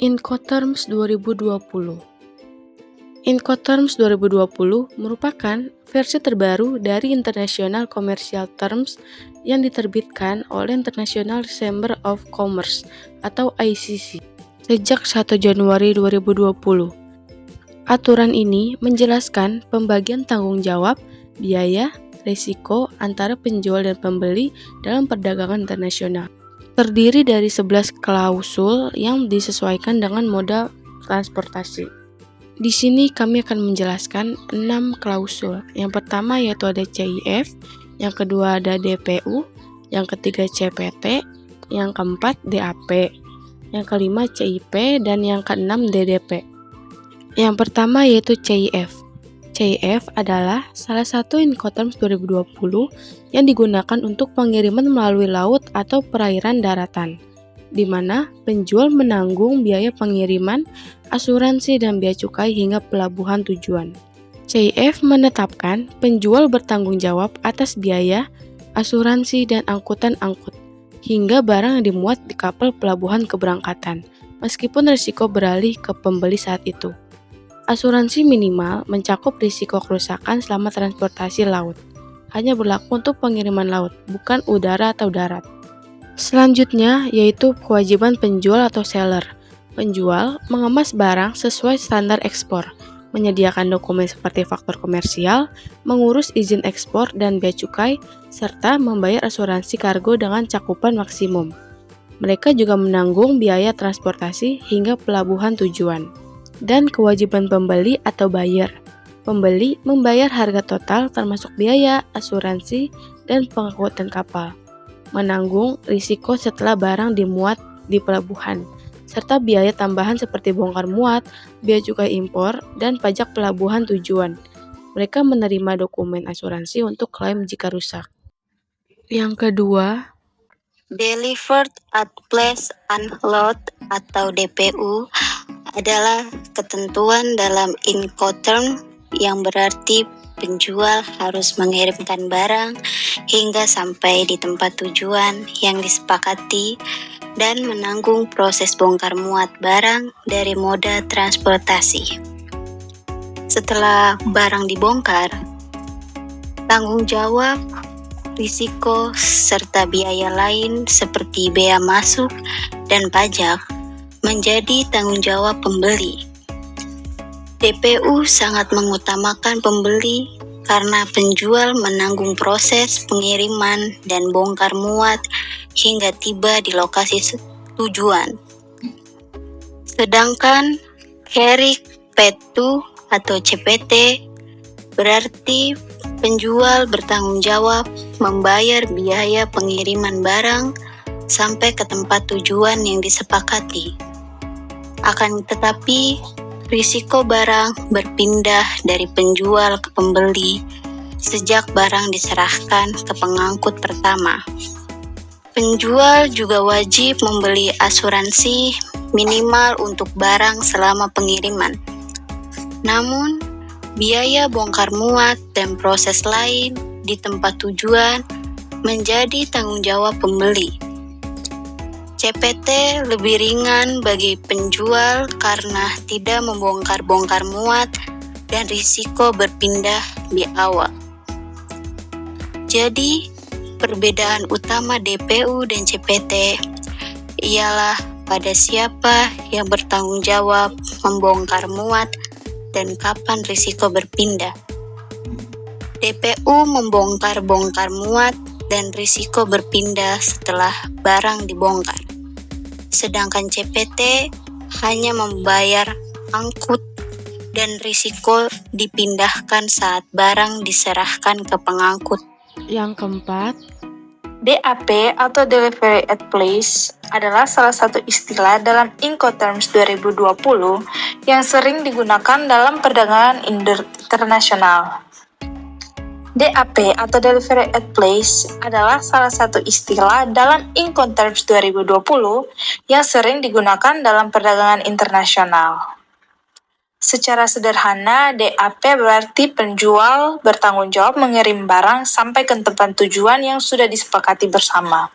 Incoterms 2020. Incoterms 2020 merupakan versi terbaru dari International Commercial Terms yang diterbitkan oleh International Chamber of Commerce atau ICC sejak 1 Januari 2020. Aturan ini menjelaskan pembagian tanggung jawab, biaya, risiko antara penjual dan pembeli dalam perdagangan internasional. Terdiri dari 11 klausul yang disesuaikan dengan moda transportasi. Di sini kami akan menjelaskan 6 klausul. Yang pertama yaitu ada CIF, yang kedua ada DPU, yang ketiga CPT, yang keempat DAP, yang kelima CIP, dan yang keenam DDP. Yang pertama yaitu CIF. CIF adalah salah satu Incoterms 2020 yang digunakan untuk pengiriman melalui laut atau perairan daratan, di mana penjual menanggung biaya pengiriman, asuransi, dan bea cukai hingga pelabuhan tujuan. CIF menetapkan penjual bertanggung jawab atas biaya, asuransi, dan angkutan angkut, hingga barang yang dimuat di kapal pelabuhan keberangkatan, meskipun risiko beralih ke pembeli saat itu. Asuransi minimal mencakup risiko kerusakan selama transportasi laut. Hanya berlaku untuk pengiriman laut, bukan udara atau darat. Selanjutnya yaitu kewajiban penjual atau seller. Penjual mengemas barang sesuai standar ekspor, menyediakan dokumen seperti faktur komersial, mengurus izin ekspor dan bea cukai, serta membayar asuransi kargo dengan cakupan maksimum. Mereka juga menanggung biaya transportasi hingga pelabuhan tujuan. Dan kewajiban pembeli atau buyer. Pembeli membayar harga total termasuk biaya, asuransi, dan pengangkutan kapal. Menanggung risiko setelah barang dimuat di pelabuhan, serta biaya tambahan seperti bongkar muat, bea cukai impor, dan pajak pelabuhan tujuan. Mereka menerima dokumen asuransi untuk klaim jika rusak. Yang kedua, Delivered at Place Unload atau DPU adalah ketentuan dalam Incoterms yang berarti penjual harus mengirimkan barang hingga sampai di tempat tujuan yang disepakati dan menanggung proses bongkar muat barang dari moda transportasi. Setelah barang dibongkar, tanggung jawab, risiko, serta biaya lain seperti bea masuk dan pajak menjadi tanggung jawab pembeli. DPU sangat mengutamakan pembeli karena penjual menanggung proses pengiriman dan bongkar muat hingga tiba di lokasi tujuan. Sedangkan Carriage Paid to atau CPT berarti penjual bertanggung jawab membayar biaya pengiriman barang sampai ke tempat tujuan yang disepakati. Akan tetapi, risiko barang berpindah dari penjual ke pembeli sejak barang diserahkan ke pengangkut pertama. Penjual juga wajib membeli asuransi minimal untuk barang selama pengiriman. Namun, biaya bongkar muat dan proses lain di tempat tujuan menjadi tanggung jawab pembeli. CPT lebih ringan bagi penjual karena tidak membongkar-bongkar muat dan risiko berpindah di awal. Jadi, perbedaan utama DPU dan CPT ialah pada siapa yang bertanggung jawab membongkar muat dan kapan risiko berpindah. DPU membongkar-bongkar muat dan risiko berpindah setelah barang dibongkar. Sedangkan CPT hanya membayar angkut dan risiko dipindahkan saat barang diserahkan ke pengangkut. yang keempat, DAP atau Delivery at Place adalah salah satu istilah dalam Incoterms 2020 yang sering digunakan dalam perdagangan internasional. DAP atau Delivery at Place adalah salah satu istilah dalam Incoterms 2020 yang sering digunakan dalam perdagangan internasional. Secara sederhana, DAP berarti penjual bertanggung jawab mengirim barang sampai ke tempat tujuan yang sudah disepakati bersama.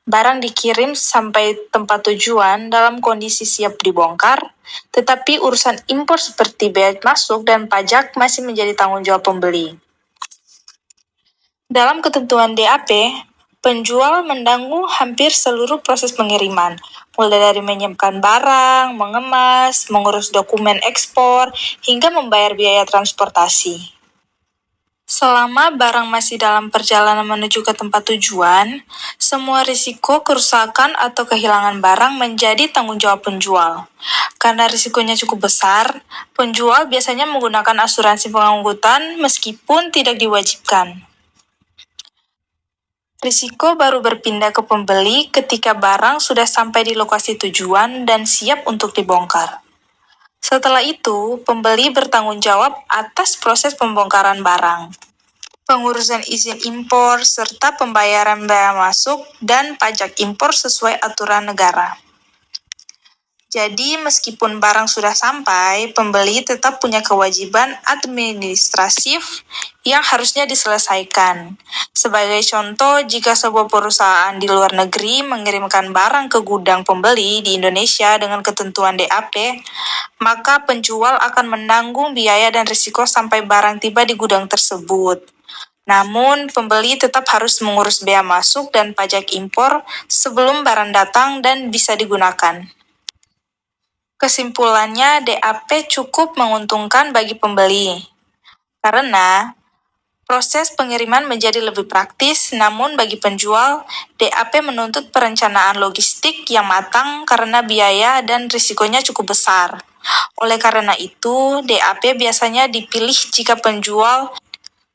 Barang dikirim sampai tempat tujuan dalam kondisi siap dibongkar, tetapi urusan impor seperti bea masuk dan pajak masih menjadi tanggung jawab pembeli. Dalam ketentuan DAP, penjual menanggung hampir seluruh proses pengiriman, mulai dari menyiapkan barang, mengemas, mengurus dokumen ekspor, hingga membayar biaya transportasi. Selama barang masih dalam perjalanan menuju ke tempat tujuan, semua risiko kerusakan atau kehilangan barang menjadi tanggung jawab penjual. Karena risikonya cukup besar, penjual biasanya menggunakan asuransi pengangkutan meskipun tidak diwajibkan. Risiko baru berpindah ke pembeli ketika barang sudah sampai di lokasi tujuan dan siap untuk dibongkar. Setelah itu, pembeli bertanggung jawab atas proses pembongkaran barang, pengurusan izin impor, serta pembayaran bea masuk dan pajak impor sesuai aturan negara. Jadi, meskipun barang sudah sampai, pembeli tetap punya kewajiban administratif yang harusnya diselesaikan. Sebagai contoh, jika sebuah perusahaan di luar negeri mengirimkan barang ke gudang pembeli di Indonesia dengan ketentuan DAP, maka penjual akan menanggung biaya dan risiko sampai barang tiba di gudang tersebut. Namun, pembeli tetap harus mengurus bea masuk dan pajak impor sebelum barang datang dan bisa digunakan. Kesimpulannya, DAP cukup menguntungkan bagi pembeli, karena proses pengiriman menjadi lebih praktis, namun bagi penjual, DAP menuntut perencanaan logistik yang matang karena biaya dan risikonya cukup besar. Oleh karena itu, DAP biasanya dipilih jika penjual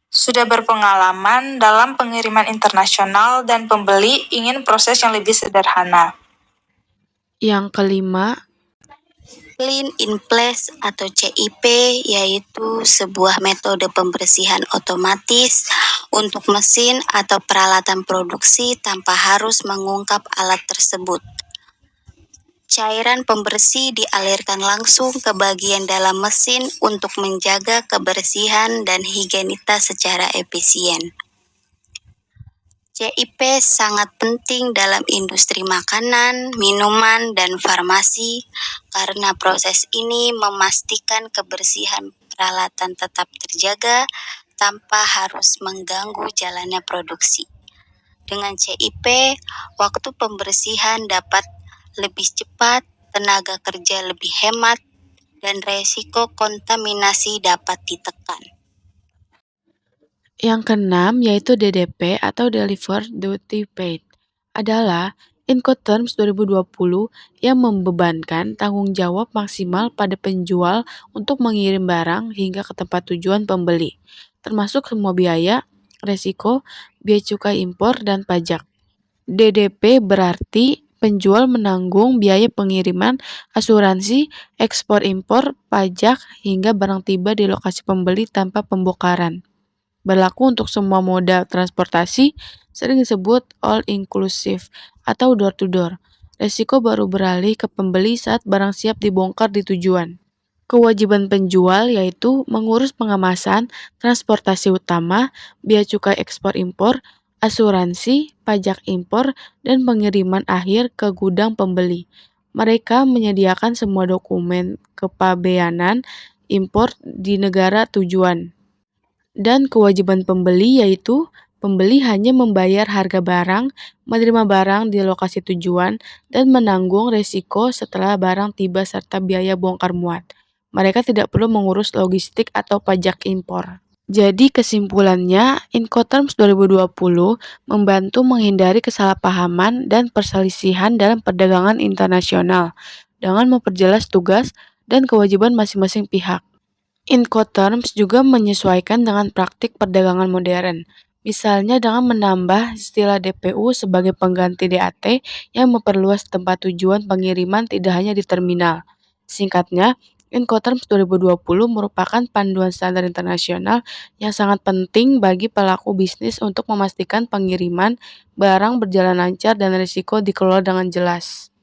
sudah berpengalaman dalam pengiriman internasional dan pembeli ingin proses yang lebih sederhana. Yang kelima, Clean in Place atau CIP yaitu sebuah metode pembersihan otomatis untuk mesin atau peralatan produksi tanpa harus mengungkap alat tersebut. Cairan pembersih dialirkan langsung ke bagian dalam mesin untuk menjaga kebersihan dan higienitas secara efisien. CIP sangat penting dalam industri makanan, minuman, dan farmasi karena proses ini memastikan kebersihan peralatan tetap terjaga tanpa harus mengganggu jalannya produksi. Dengan CIP, waktu pembersihan dapat lebih cepat, tenaga kerja lebih hemat, dan resiko kontaminasi dapat ditekan. Yang keenam yaitu DDP atau Deliver Duty Paid adalah Incoterms 2020 yang membebankan tanggung jawab maksimal pada penjual untuk mengirim barang hingga ke tempat tujuan pembeli, termasuk semua biaya, resiko, biaya cukai impor, dan pajak. DDP berarti penjual menanggung biaya pengiriman, asuransi, ekspor impor, pajak, hingga barang tiba di lokasi pembeli tanpa pembongkaran. Berlaku untuk semua moda transportasi, sering disebut all-inclusive atau door-to-door. Resiko baru beralih ke pembeli saat barang siap dibongkar di tujuan. Kewajiban penjual yaitu mengurus pengemasan, transportasi utama, biaya cukai ekspor impor, asuransi, pajak impor, dan pengiriman akhir ke gudang pembeli. Mereka menyediakan semua dokumen kepabeanan impor di negara tujuan. Dan kewajiban pembeli yaitu pembeli hanya membayar harga barang, menerima barang di lokasi tujuan, dan menanggung resiko setelah barang tiba serta biaya bongkar muat. Mereka tidak perlu mengurus logistik atau pajak impor. Jadi kesimpulannya, Incoterms 2020 membantu menghindari kesalahpahaman dan perselisihan dalam perdagangan internasional dengan memperjelas tugas dan kewajiban masing-masing pihak. Incoterms juga menyesuaikan dengan praktik perdagangan modern, misalnya dengan menambah istilah DPU sebagai pengganti DAT yang memperluas tempat tujuan pengiriman tidak hanya di terminal. Singkatnya, Incoterms 2020 merupakan panduan standar internasional yang sangat penting bagi pelaku bisnis untuk memastikan pengiriman barang berjalan lancar dan risiko dikelola dengan jelas.